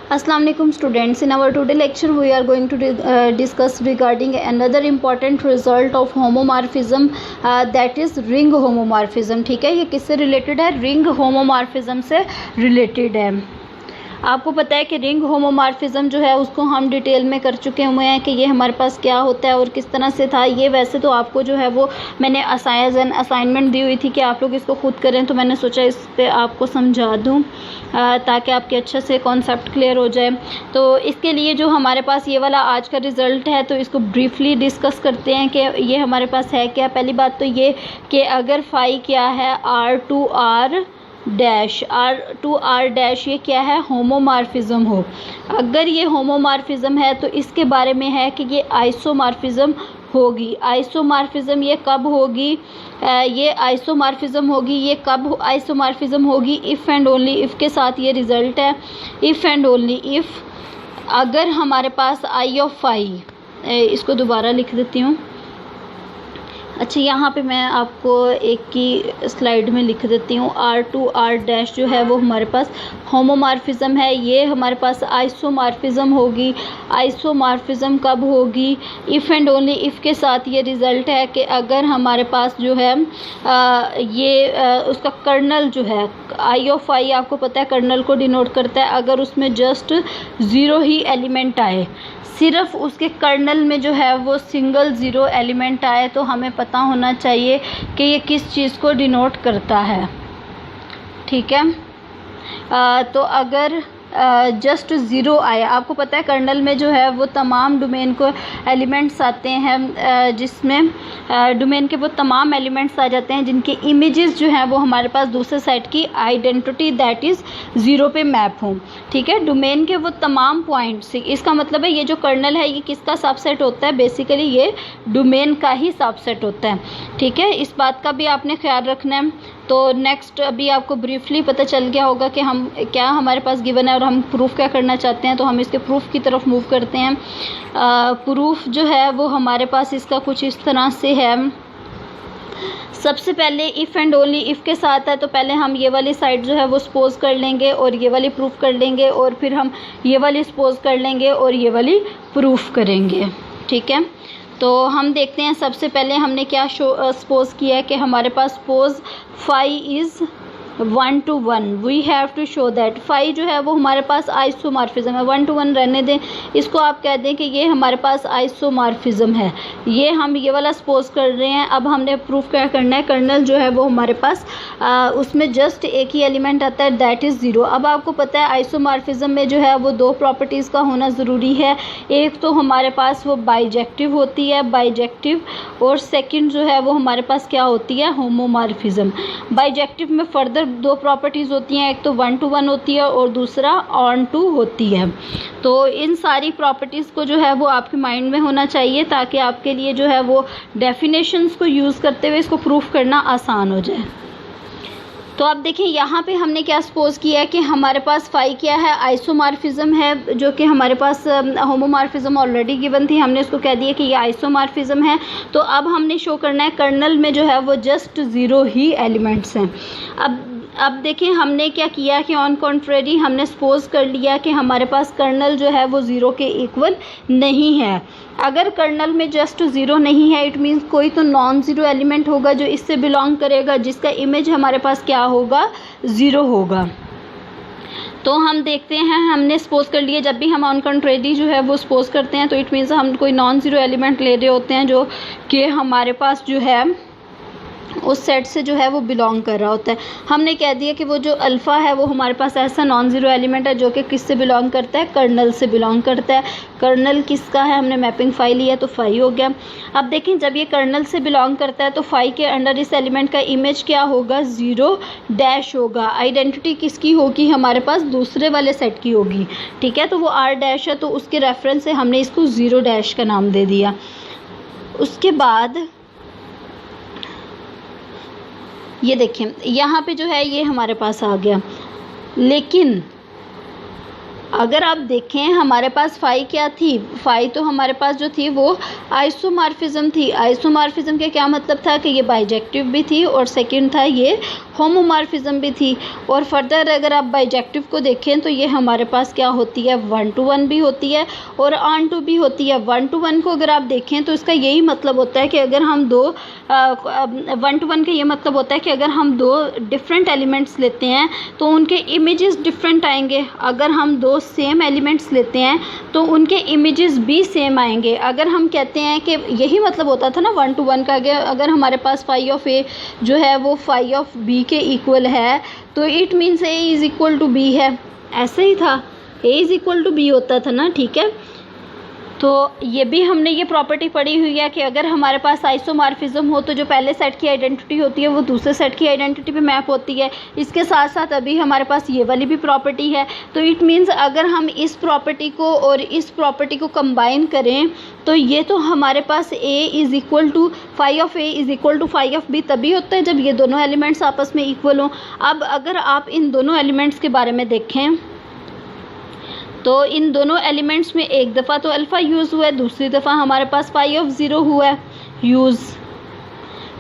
Assalamu alaikum students. In our today lecture we are going to discuss regarding another important result of homomorphism, that is ring homomorphism. ठीक है, ये किससे related है? Ring homomorphism से related है। आपको पता है कि रिंग होमोमॉर्फिज्म जो है उसको हम डिटेल में कर चुके हुए हैं कि ये हमारे पास क्या होता है और किस तरह से था। ये वैसे तो आपको जो है वो मैंने असाइनमेंट दी हुई थी कि आप लोग इसको खुद करें, तो मैंने सोचा इस पर आपको समझा दूँ ताकि आपके अच्छे से कॉन्सेप्ट क्लियर हो जाए। तो इसके लिए जो हमारे पास ये वाला आज का रिज़ल्ट है तो इसको ब्रीफली डिस्कस करते हैं कि ये हमारे पास है क्या। पहली बात तो ये कि अगर फाई क्या है, R टू R डैश ये क्या है, होमोमॉर्फिज्म हो। अगर ये होमोमॉर्फिज्म है तो इसके बारे में है कि ये आइसोमॉर्फिज्म होगी। आइसोमॉर्फिज्म ये कब होगी? ये आइसोमॉर्फिज्म होगी, ये कब आइसोमॉर्फिज्म होगी? इफ़ एंड ओनली इफ़ के साथ ये रिज़ल्ट है। इफ़ एंड ओनली इफ़ अगर हमारे पास आई ऑफ फाई, इसको दोबारा लिख देती हूँ। अच्छा, यहाँ पे मैं आपको एक की स्लाइड में लिख देती हूँ। R टू R डैश जो है वो हमारे पास होमोमॉर्फिज्म है, ये हमारे पास आइसोमॉर्फिज्म होगी। आइसोमॉर्फिज्म कब होगी? इफ़ एंड ओनली इफ़ के साथ ये रिज़ल्ट है कि अगर हमारे पास जो है उसका कर्नल जो है, आई ऑफ आई आपको पता है कर्नल को डिनोट करता है। अगर उसमें जस्ट ज़ीरो ही एलिमेंट आए, सिर्फ उसके कर्नल में जो है वो सिंगल ज़ीरो एलिमेंट आए, तो हमें पता होना चाहिए कि ये किस चीज़ को डिनोट करता है। ठीक है, तो अगर जस्ट ज़ीरो आए, आपको पता है कर्नल में जो है वो तमाम डोमेन को एलिमेंट्स आते हैं, जिसमें डोमेन के वो तमाम एलिमेंट्स आ जाते हैं जिनके इमेजेस जो हैं वो हमारे पास दूसरे साइड की आइडेंटिटी दैट इज़ ज़ीरो पे मैप हों। ठीक है, डोमेन के वो तमाम पॉइंट्स, इसका मतलब है ये जो कर्नल है ये किसका सबसेट होता है? बेसिकली ये डोमेन का ही सबसेट होता है। ठीक है, इस बात का भी आपने ख्याल रखना है। तो नेक्स्ट अभी आपको ब्रीफली पता चल गया होगा कि हम क्या हमारे पास गिवन है और हम प्रूफ क्या करना चाहते हैं। तो हम इसके प्रूफ की तरफ मूव करते हैं। प्रूफ जो है वो हमारे पास इसका कुछ इस तरह से है। सबसे पहले इफ़ एंड ओनली इफ़ के साथ है, तो पहले हम ये वाली साइड जो है वो सपोज कर लेंगे और ये वाली प्रूफ कर लेंगे, और फिर हम ये वाली सपोज कर लेंगे और ये वाली प्रूफ करेंगे। ठीक है, तो हम देखते हैं। सबसे पहले हमने क्या सपोज किया है कि हमारे पास suppose phi is 1 to 1, we have to show that phi जो है वो हमारे पास आइसोमॉर्फिज्म है। 1 to 1 रहने दें, इसको आप कह दें कि ये हमारे पास आइसोमॉर्फिज्म है। ये हम ये वाला सपोज कर रहे हैं। अब हमने प्रूफ क्या करना है? कर्नल जो है वो हमारे पास उसमें जस्ट एक ही एलिमेंट आता है दैट इज़ ज़ीरो। अब आपको पता है आइसोमॉर्फिज्म में जो है वो दो प्रॉपर्टीज़ का होना ज़रूरी है। एक तो हमारे पास वो बाइजेक्टिव होती है, बाइजेक्टिव, और सेकंड जो है वो हमारे पास क्या होती है? होमोमॉर्फिज्म। बाइजेक्टिव में फर्दर दो प्रॉपर्टीज़ होती हैं, एक तो 1 to 1 होती है और दूसरा ऑन टू होती है। तो इन सारी प्रॉपर्टीज़ को जो है वो आपके माइंड में होना चाहिए ताकि आपके लिए जो है वो डेफिनेशंस को यूज़ करते हुए इसको प्रूफ करना आसान हो जाए। तो आप देखिए यहाँ पे हमने क्या सपोज किया है कि हमारे पास फाई क्या है? आइसोमॉर्फिज्म है, जो कि हमारे पास होमोमॉर्फिज्म ऑलरेडी गिवन थी, हमने उसको कह दिया कि ये आइसोमॉर्फिज्म है। तो अब हमने शो करना है कर्नल में जो है वो जस्ट ज़ीरो ही एलिमेंट्स हैं। अब देखिए हमने क्या किया कि ऑन कॉन्ट्रेरी हमने सपोज कर लिया कि हमारे पास कर्नल जो है वो ज़ीरो के इक्वल नहीं है। अगर कर्नल में जस्ट ज़ीरो नहीं है, इट मीन्स कोई तो नॉन ज़ीरो एलिमेंट होगा जो इससे बिलोंग करेगा, जिसका इमेज हमारे पास क्या होगा? ज़ीरो होगा। तो हम देखते हैं, हमने सपोज कर लिया। जब भी हम ऑन कंट्रेरी जो है वो सपोज करते हैं तो इट मीन्स हम कोई नॉन ज़ीरो एलिमेंट ले रहे होते हैं जो कि हमारे पास जो है उस सेट से जो है वो बिलोंग कर रहा होता है। हमने कह दिया कि वो जो अल्फ़ा है वो हमारे पास ऐसा नॉन ज़ीरो एलिमेंट है जो कि किससे बिलोंग करता है? कर्नल से बिलोंग करता है। कर्नल किसका है? हमने मैपिंग फाई लिया तो फाई हो गया। अब देखें जब ये कर्नल से बिलोंग करता है तो फाई के अंडर इस एलिमेंट का इमेज क्या होगा? ज़ीरो डैश होगा। आइडेंटिटी किसकी होगी? हमारे पास दूसरे वाले सेट की होगी। ठीक है, तो वो R डैश है तो उसके रेफरेंस से हमने इसको ज़ीरो डैश का नाम दे दिया। उसके बाद ये देखें यहाँ पे जो है ये हमारे पास आ गया, लेकिन अगर आप देखें हमारे पास फाई क्या थी, फाई तो हमारे पास जो थी वो आइसोमॉर्फिज्म थी। आइसोमॉर्फिज्म का क्या मतलब था कि ये बाइजेक्टिव भी थी और सेकंड था ये होमोमॉर्फिज्म भी थी। और फर्दर अगर आप बाइजेक्टिव को देखें तो ये हमारे पास क्या होती है, 1 to 1 भी होती है और ऑन टू भी होती है। 1 to 1 को अगर आप देखें तो इसका यही मतलब होता है कि अगर हम 1 to 1 का ये मतलब होता है कि अगर हम 2 डिफरेंट एलिमेंट्स लेते हैं तो उनके इमेजेस डिफरेंट आएंगे। अगर हम 2 सेम एलिमेंट्स लेते हैं तो उनके इमेजेस भी सेम आएंगे। अगर हम कहते हैं कि यही मतलब होता था ना 1 to 1 का, अगर हमारे पास फाई ऑफ ए जो है वो फाई ऑफ बी के इक्वल है तो it means A is equal to B है। ऐसे ही था, A is equal to B होता था ना, ठीक है। तो ये भी हमने ये प्रॉपर्टी पढ़ी हुई है कि अगर हमारे पास आइसोमॉर्फिज्म हो तो जो पहले सेट की आइडेंटिटी होती है वो दूसरे सेट की आइडेंटिटी पे मैप होती है। इसके साथ साथ अभी हमारे पास ये वाली भी प्रॉपर्टी है। तो इट मीन्स अगर हम इस प्रॉपर्टी को और इस प्रॉपर्टी को कंबाइन करें तो ये तो हमारे पास a is equal to phi of a is equal to phi of b तभी होता है जब ये दोनों एलिमेंट्स आपस में इक्वल हों। अब अगर आप इन दोनों एलिमेंट्स के बारे में देखें तो इन दोनों एलिमेंट्स में एक दफ़ा तो अल्फ़ा यूज़ हुआ है, दूसरी दफ़ा हमारे पास फाई ऑफ ज़ीरो हुआ है यूज़।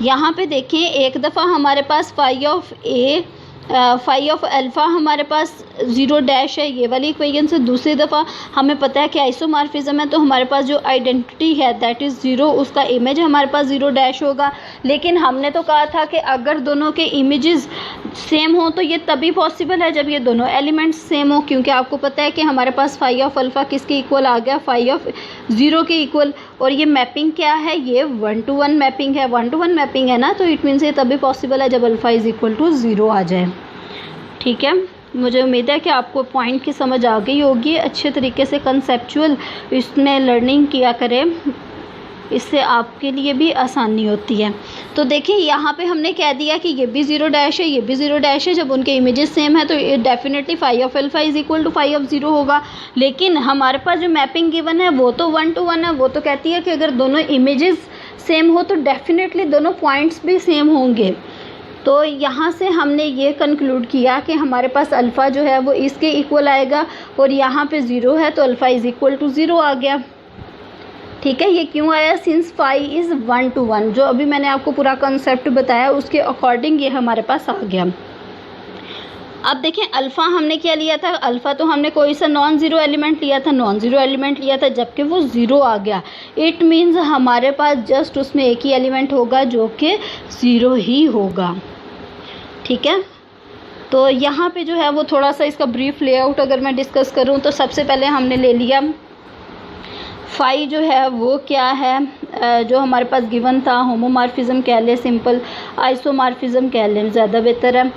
यहाँ पे देखें एक दफ़ा हमारे पास phi of a phi of alpha हमारे पास 0 डैश है ये वाली इक्वेशन से, दूसरी दफ़ा हमें पता है कि आइसोमॉर्फिज्म है तो हमारे पास जो आइडेंटिटी है दैट इज़ 0, उसका इमेज हमारे पास 0 डैश होगा। लेकिन हमने तो कहा था कि अगर दोनों के इमेजेस सेम हो तो ये तभी पॉसिबल है जब ये दोनों एलिमेंट्स सेम हो, क्योंकि आपको पता है कि हमारे पास फाई ऑफ अल्फ़ा किसके इक्वल आ गया, फाई ऑफ 0 के इक्वल। और ये मैपिंग क्या है, ये 1 to 1 मैपिंग है। 1 to 1 मैपिंग है ना, तो इट मीन्स ये तभी पॉसिबल है जब अल्फ़ा इज़ इक्वल टू 0 आ जाए। ठीक है, मुझे उम्मीद है कि आपको पॉइंट की समझ आ गई होगी। अच्छे तरीके से कंसेप्चुअल इसमें लर्निंग किया करें, इससे आपके लिए भी आसानी होती है। तो देखिए यहाँ पे हमने कह दिया कि ये भी 0 डैश है, ये भी 0 डैश है। जब उनके इमेजेस सेम है तो ये definitely phi of alpha is equal to phi of 0 होगा। लेकिन हमारे पास जो मैपिंग गिवन है वो तो 1 to 1 है। वो तो कहती है कि अगर दोनों इमेजेस सेम हो तो डेफिनेटली दोनों पॉइंट्स भी सेम होंगे। तो यहाँ से हमने ये कंक्लूड किया कि हमारे पास अल्फ़ा जो है वो इसके इक्वल आएगा और यहाँ पे 0 है तो अल्फ़ा इज़ इक्वल टू 0 आ गया। ठीक है, ये क्यों आया, सिंस फाई इज़ 1 to 1, जो अभी मैंने आपको पूरा कंसेप्ट बताया उसके अकॉर्डिंग ये हमारे पास आ गया। अब देखें अल्फ़ा हमने क्या लिया था, अल्फ़ा तो हमने कोई सा नॉन ज़ीरो एलिमेंट लिया था, नॉन ज़ीरो एलिमेंट लिया था जबकि वो 0 आ गया। इट मीन्स हमारे पास जस्ट उसमें एक ही एलिमेंट होगा जो कि 0 ही होगा। ठीक है, तो यहाँ पे जो है वो थोड़ा सा इसका ब्रीफ लेआउट अगर मैं डिस्कस करूँ तो सबसे पहले हमने ले लिया फाई जो है वो क्या है, जो हमारे पास गिवन था, होमोमॉर्फिज्म कह लें, सिंपल आइसोमॉर्फिज्म कह लें, ज़्यादा बेहतर है।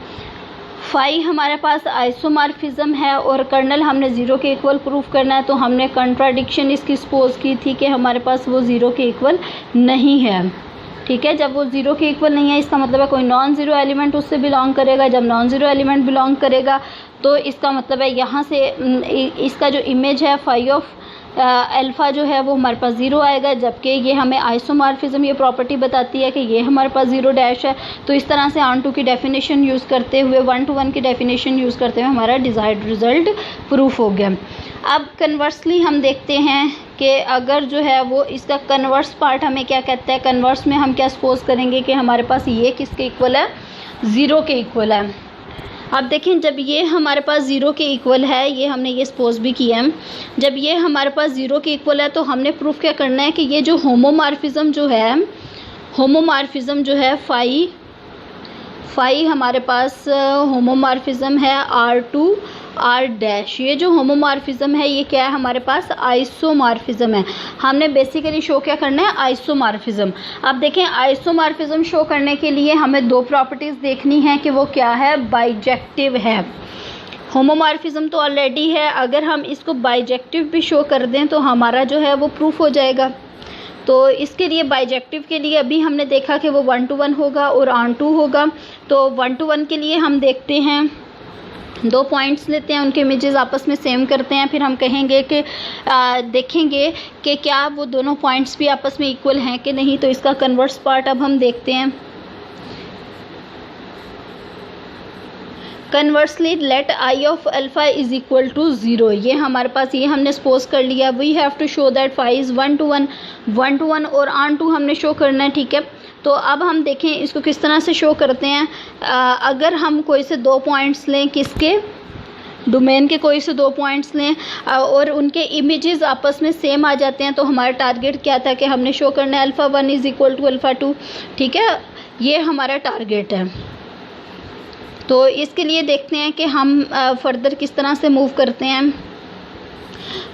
फाई हमारे पास आइसोमॉर्फिज्म है और कर्नल हमने 0 के इक्वल प्रूफ करना है, तो हमने कंट्राडिक्शन इसकी सपोज की थी कि हमारे पास वो 0 के इक्वल नहीं है। ठीक है, जब वो 0 के इक्वल नहीं है इसका मतलब है कोई नॉन ज़ीरो एलिमेंट उससे बिलोंग करेगा। जब नॉन ज़ीरो एलिमेंट बिलोंग करेगा तो इसका मतलब है यहाँ से इसका जो इमेज है फाई ऑफ अल्फ़ा जो है वो हमारे पास 0 आएगा, जबकि ये हमें आइसोमॉर्फिज्म ये प्रॉपर्टी बताती है कि ये हमारे पास 0 डैश है। तो इस तरह से ऑन टू की डेफिनेशन यूज़ करते हुए 1 to 1 की डेफिनेशन यूज़ करते हुए हमारा डिज़ायर्ड रिज़ल्ट प्रूफ हो गया। अब कन्वर्सली हम देखते हैं कि अगर जो है वो इसका कन्वर्स पार्ट हमें क्या कहता है। कन्वर्स में हम क्या सपोज करेंगे कि हमारे पास ये किसके इक्वल है, 0 के इक्वल है। अब देखें जब ये हमारे पास 0 के इक्वल है, ये हमने ये सपोज भी किया है, जब ये हमारे पास 0 के इक्वल है तो हमने प्रूफ क्या करना है कि ये जो होमोमॉर्फिज्म जो है फाई हमारे पास होमोमॉर्फिज्म है R2 R डैश। ये जो होमोमॉर्फिज्म है ये क्या है, हमारे पास आइसोमॉर्फिज्म है। हमने बेसिकली शो क्या करना है, आइसोमॉर्फिज्म। अब देखें आइसोमॉर्फिज्म शो करने के लिए हमें 2 प्रॉपर्टीज़ देखनी है कि वो क्या है, बाइजेक्टिव है। होमोमॉर्फिज्म तो ऑलरेडी है, अगर हम इसको बाइजेक्टिव भी शो कर दें तो हमारा जो है वो प्रूफ हो जाएगा। तो इसके लिए बाइजेक्टिव के लिए अभी हमने देखा कि वो 1 to 1 होगा और ऑन टू होगा। तो 1 to 1 के लिए हम देखते हैं 2 पॉइंट्स लेते हैं, उनके इमेजेस आपस में सेम करते हैं, फिर हम कहेंगे कि देखेंगे कि क्या वो दोनों पॉइंट्स भी आपस में इक्वल हैं कि नहीं। तो इसका कन्वर्स पार्ट अब हम देखते हैं। Conversely let I of alpha is equal to 0, ये हमारे पास ये हमने सपोज कर लिया। We have to show that phi is 1 to 1, 1 to 1 और ऑन टू हमने शो करना है, ठीक है। तो अब हम देखें इसको किस तरह से शो करते हैं। अगर हम कोई से 2 पॉइंट्स लें, किसके, डोमेन के कोई से 2 पॉइंट्स लें और उनके इमेजेस आपस में सेम आ जाते हैं, तो हमारा टारगेट क्या था कि हमने शो करना है alpha 1 is equal to alpha 2, ठीक है। ये हमारा टारगेट है। तो इसके लिए देखते हैं कि हम फर्दर किस तरह से मूव करते हैं।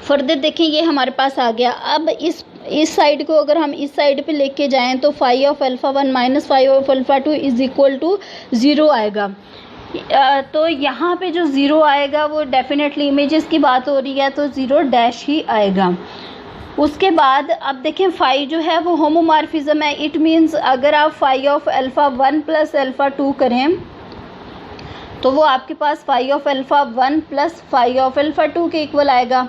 फर्दर देखें, ये हमारे पास आ गया। अब इस साइड को अगर हम इस साइड पे लेके जाएं तो phi of alpha 1 minus phi of alpha 2 is equal to 0 आएगा। तो यहाँ पे जो 0 आएगा वो डेफिनेटली इमेजेस की बात हो रही है, तो 0 डैश ही आएगा। उसके बाद अब देखें फाई जो है वो होमोमॉर्फिज्म है। इट मीन्स अगर आप phi of alpha 1 plus alpha 2 करें तो वो आपके पास phi of alpha 1 plus phi of alpha 2 के इक्वल आएगा,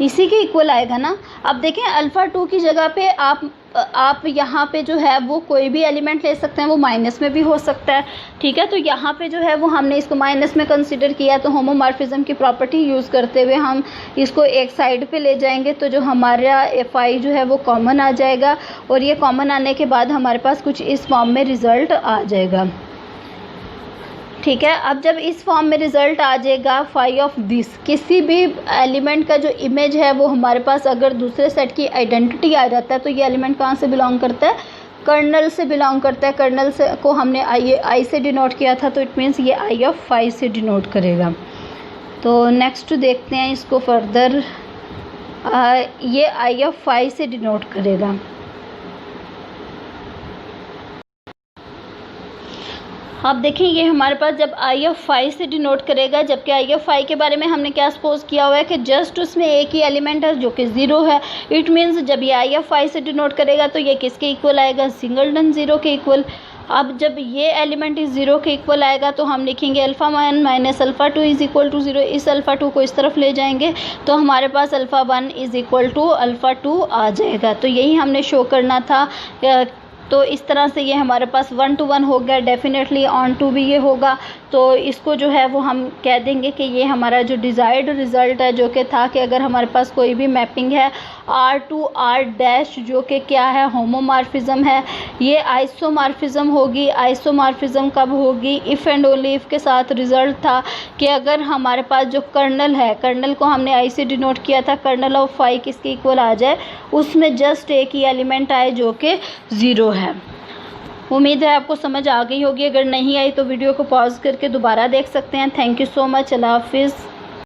इसी के इक्वल आएगा ना। अब देखें अल्फ़ा 2 की जगह पे आप यहाँ पे जो है वो कोई भी एलिमेंट ले सकते हैं, वो माइनस में भी हो सकता है, ठीक है। तो यहाँ पे जो है वो हमने इसको माइनस में कंसिडर किया, तो होमोमॉर्फिज्म की प्रॉपर्टी यूज़ करते हुए हम इसको एक साइड पे ले जाएंगे, तो जो हमारा फाई जो है वो कॉमन आ जाएगा और ये कॉमन आने के बाद हमारे पास कुछ इस फॉर्म में रिज़ल्ट आ जाएगा, ठीक है। अब जब इस फॉर्म में रिज़ल्ट आ जाएगा फाई ऑफ दिस, किसी भी एलिमेंट का जो इमेज है वो हमारे पास अगर दूसरे सेट की आइडेंटिटी आ जाता है तो ये एलिमेंट कहाँ से बिलोंग करता है, कर्नल से बिलोंग करता है। कर्नल से को हमने आई से डिनोट किया था, तो इट मीन्स ये आई ऑफ फाई से डिनोट करेगा। तो नेक्स्ट देखते हैं इसको फर्दर, ये आई ऑफ फाई से डिनोट करेगा। अब देखें ये हमारे पास जब आई ऑफ फाई से डिनोट करेगा, जबकि आई ऑफ फाई के बारे में हमने क्या सपोज किया हुआ है कि जस्ट उसमें एक ही एलिमेंट है जो कि 0 है। इट मीन्स जब ये आई ऑफ फाई से डिनोट करेगा तो ये किसके इक्वल आएगा, सिंगलटन 0 के इक्वल। अब जब ये एलिमेंट इस 0 के इक्वल आएगा तो हम लिखेंगे alpha 1 minus alpha 2 is equal to 0। इस अल्फ़ा 2 को इस तरफ ले जाएंगे तो हमारे पास alpha 1 is equal to alpha 2 आ जाएगा। तो यही हमने शो करना था। तो इस तरह से ये हमारे पास 1 to 1 हो गया। डेफिनेटली ऑन टू भी ये होगा, तो इसको जो है वो हम कह देंगे कि ये हमारा जो डिज़ायर्ड रिज़ल्ट है, जो कि था कि अगर हमारे पास कोई भी मैपिंग है R to R डैश जो कि क्या है, होमोमॉर्फिज्म है, ये आइसोमॉर्फिज्म होगी। आइसोमॉर्फिज्म कब होगी, इफ़ एंड ओनली इफ़ के साथ रिज़ल्ट था कि अगर हमारे पास जो कर्नल है, कर्नल को हमने आई से डिनोट किया था, कर्नल ऑफ फाई किसके इक्वल आ जाए, उसमें जस्ट एक ही एलिमेंट आए जो कि 0 है। उम्मीद है आपको समझ आ गई होगी। अगर नहीं आई तो वीडियो को पॉज करके दोबारा देख सकते हैं। Thank you so much. अल्लाह हाफिज़।